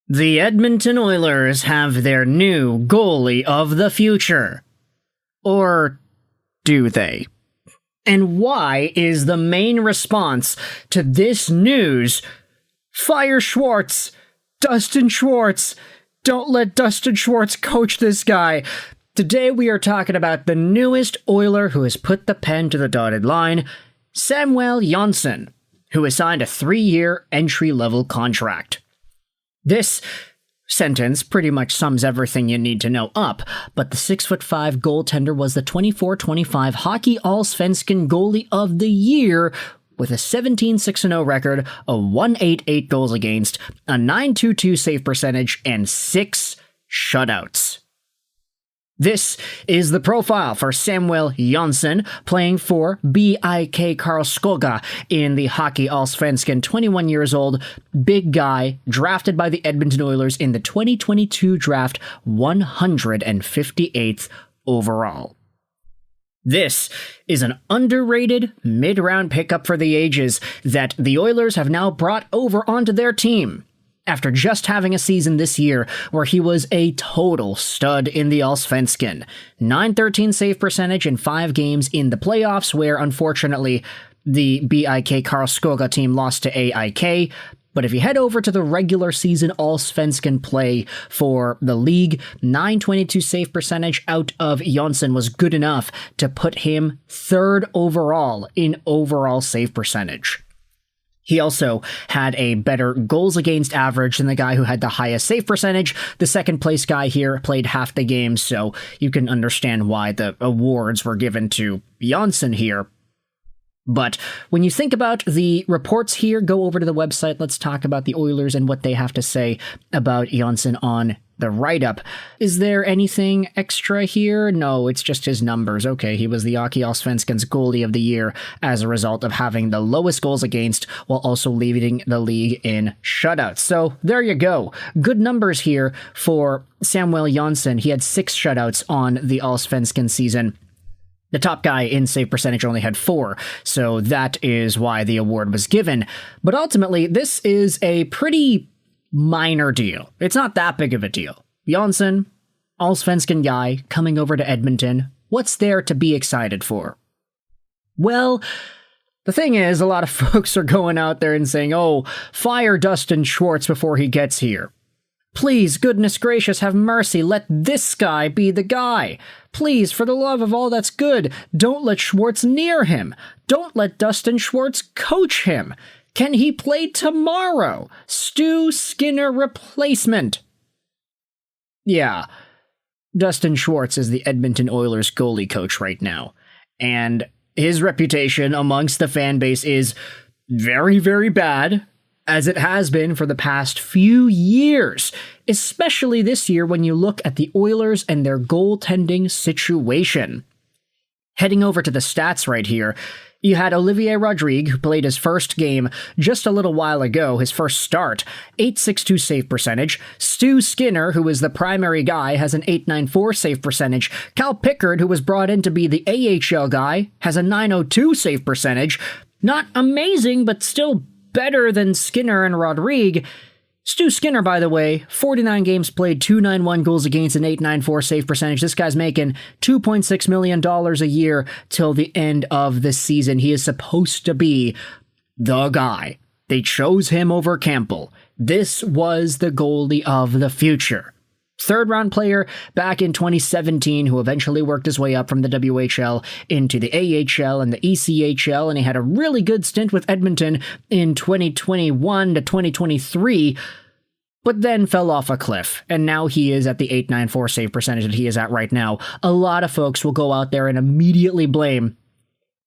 The Edmonton Oilers have their new goalie of the future. Or do they? And why is the main response to this news, "Fire Schwartz! Dustin Schwartz! Don't let Dustin Schwartz coach this guy"? Today we are talking about the newest Oiler who has put the pen to the dotted line, Samuel Jonsson, who has signed a 3-year entry-level contract. This sentence pretty much sums everything you need to know up, but the 6'5" goaltender was the 24-25 Hockey Allsvenskan Goalie of the Year with a 17-6-0 record, a 188 goals against, a 922 save percentage, and 6 shutouts. This is the profile for Samuel Jonsson, playing for BIK Karlskoga in the Hockey Allsvenskan, 21 years old, big guy, drafted by the Edmonton Oilers in the 2022 draft, 158th overall. This is an underrated mid-round pickup for the ages that the Oilers have now brought over onto their team, after just having a season this year where he was a total stud in the Allsvenskan. 913 save percentage in 5 games in the playoffs, where unfortunately the BIK Karlskoga team lost to AIK. But if you head over to the regular season Allsvenskan play for the league, 922 save percentage out of Jonsson was good enough to put him 3rd overall in overall save percentage. He also had a better goals against average than the guy who had the highest save percentage. The second place guy here played half the game, so you can understand why the awards were given to Jonsson here. But when you think about the reports here, go over to the website. Let's talk about the Oilers and what they have to say about Jonsson on the write-up. Is there anything extra here? No, it's just his numbers. Okay, he was the Hockey Allsvenskan's goalie of the year as a result of having the lowest goals against while also leading the league in shutouts. So there you go. Good numbers here for Samuel Jonsson. He had 6 shutouts on the Allsvenskan season. The top guy in save percentage only had 4, so that is why the award was given. But ultimately, this is a pretty minor deal. It's not that big of a deal. Jonsson, Allsvenskan guy, coming over to Edmonton. What's there to be excited for? Well, the thing is, a lot of folks are going out there and saying, "Oh, fire Dustin Schwartz before he gets here. Please, goodness gracious, have mercy, let this guy be the guy. Please, for the love of all that's good, don't let Schwartz near him. Don't let Dustin Schwartz coach him. Can he play tomorrow? Stu Skinner replacement." Yeah, Dustin Schwartz is the Edmonton Oilers goalie coach right now, and his reputation amongst the fan base is very, very bad, as it has been for the past few years, especially this year when you look at the Oilers and their goaltending situation. Heading over to the stats right here, you had Olivier Rodrigue, who played his first game just a little while ago, his first start, 862 save percentage. Stu Skinner, who is the primary guy, has an 894 save percentage. Cal Pickard, who was brought in to be the AHL guy, has a 902 save percentage. Not amazing, but still better than Skinner and Rodrigue. Stu Skinner, by the way, 49 games played, 291 goals against, an 894 save percentage. This guy's making $2.6 million a year till the end of the season. He is supposed to be the guy. They chose him over Campbell. This was the goalie of the future. 3rd-round player back in 2017 who eventually worked his way up from the WHL into the AHL and the ECHL, and he had a really good stint with Edmonton in 2021 to 2023, but then fell off a cliff, and now he is at the 894 save percentage that he is at right now. A lot of folks will go out there and immediately blame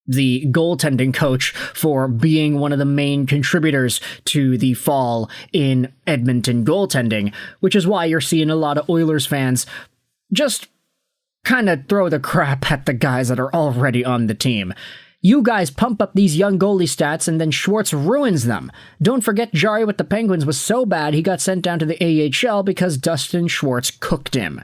the goaltending coach for being one of the main contributors to the fall in Edmonton goaltending, which is why you're seeing a lot of Oilers fans just kind of throw the crap at the guys that are already on the team. You guys pump up these young goalie stats and then Schwartz ruins them. Don't forget Jari with the Penguins was so bad he got sent down to the AHL because Dustin Schwartz cooked him.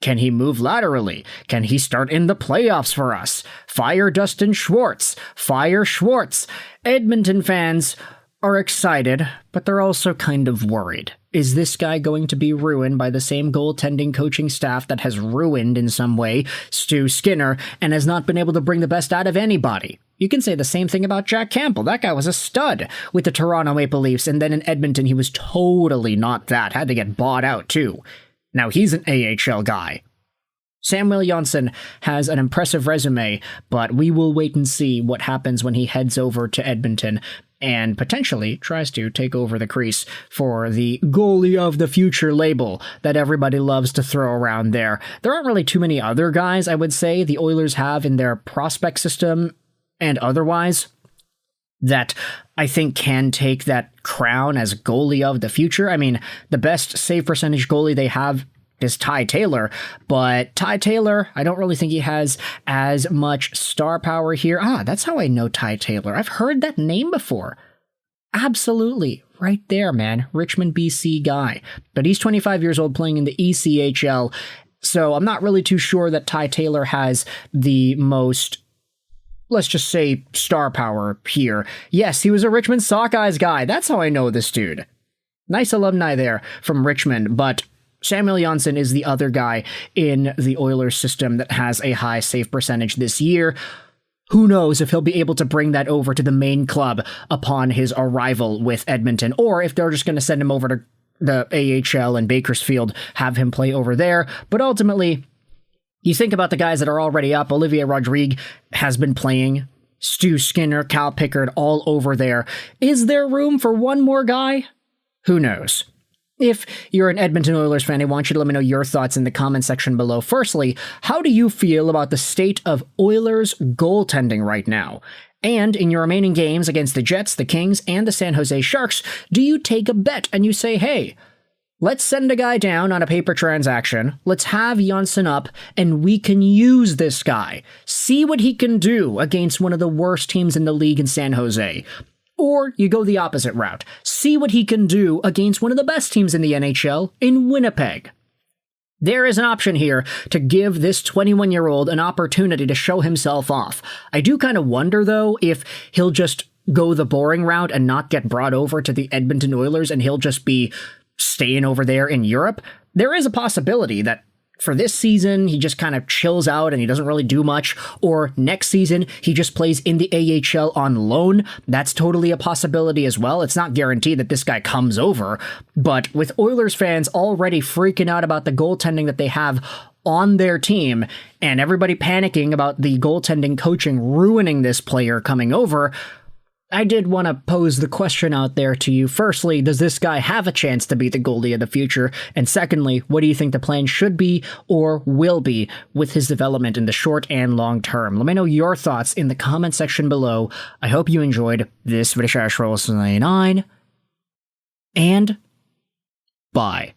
Can he move laterally? Can he start in the playoffs for us? Fire Dustin Schwartz. Fire Schwartz. Edmonton fans, are excited, but they're also kind of worried. Is this guy going to be ruined by the same goaltending coaching staff that has ruined, in some way, Stu Skinner and has not been able to bring the best out of anybody? You can say the same thing about Jack Campbell. That guy was a stud with the Toronto Maple Leafs, and then in Edmonton he was totally not that. Had to get bought out, too. Now he's an AHL guy. Samuel Jonsson has an impressive resume, but we will wait and see what happens when he heads over to Edmonton and potentially tries to take over the crease for the goalie of the future label that everybody loves to throw around there. There aren't really too many other guys, I would say, the Oilers have in their prospect system and otherwise that I think can take that crown as goalie of the future. I mean, the best save percentage goalie they have is Ty Taylor, but Ty Taylor, I don't really think he has as much star power here. That's how I know Ty Taylor. I've heard that name before. Absolutely. Right there, man. Richmond, BC guy. But he's 25 years old playing in the ECHL, so I'm not really too sure that Ty Taylor has the most, let's just say, star power here. Yes, he was a Richmond Sockeyes guy. That's how I know this dude. Nice alumni there from Richmond, but Samuel Jonsson is the other guy in the Oilers system that has a high save percentage this year. Who knows if he'll be able to bring that over to the main club upon his arrival with Edmonton, or if they're just going to send him over to the AHL and Bakersfield, have him play over there. But ultimately, you think about the guys that are already up. Olivier Rodrigue has been playing. Stu Skinner, Cal Pickard, all over there. Is there room for one more guy? Who knows? If you're an Edmonton Oilers fan, I want you to let me know your thoughts in the comment section below. Firstly, how do you feel about the state of Oilers goaltending right now? And in your remaining games against the Jets, the Kings, and the San Jose Sharks, do you take a bet and you say, hey, let's send a guy down on a paper transaction, let's have Jonsson up, and we can use this guy. See what he can do against one of the worst teams in the league in San Jose. Or you go the opposite route. See what he can do against one of the best teams in the NHL in Winnipeg. There is an option here to give this 21-year-old an opportunity to show himself off. I do kind of wonder, though, if he'll just go the boring route and not get brought over to the Edmonton Oilers and he'll just be staying over there in Europe. There is a possibility that for this season, he just kind of chills out and he doesn't really do much. Or next season, he just plays in the AHL on loan. That's totally a possibility as well. It's not guaranteed that this guy comes over. But with Oilers fans already freaking out about the goaltending that they have on their team and everybody panicking about the goaltending coaching ruining this player coming over, I did want to pose the question out there to you. Firstly, does this guy have a chance to be the goalie of the future? And secondly, what do you think the plan should be or will be with his development in the short and long term? Let me know your thoughts in the comment section below. I hope you enjoyed this video. And bye.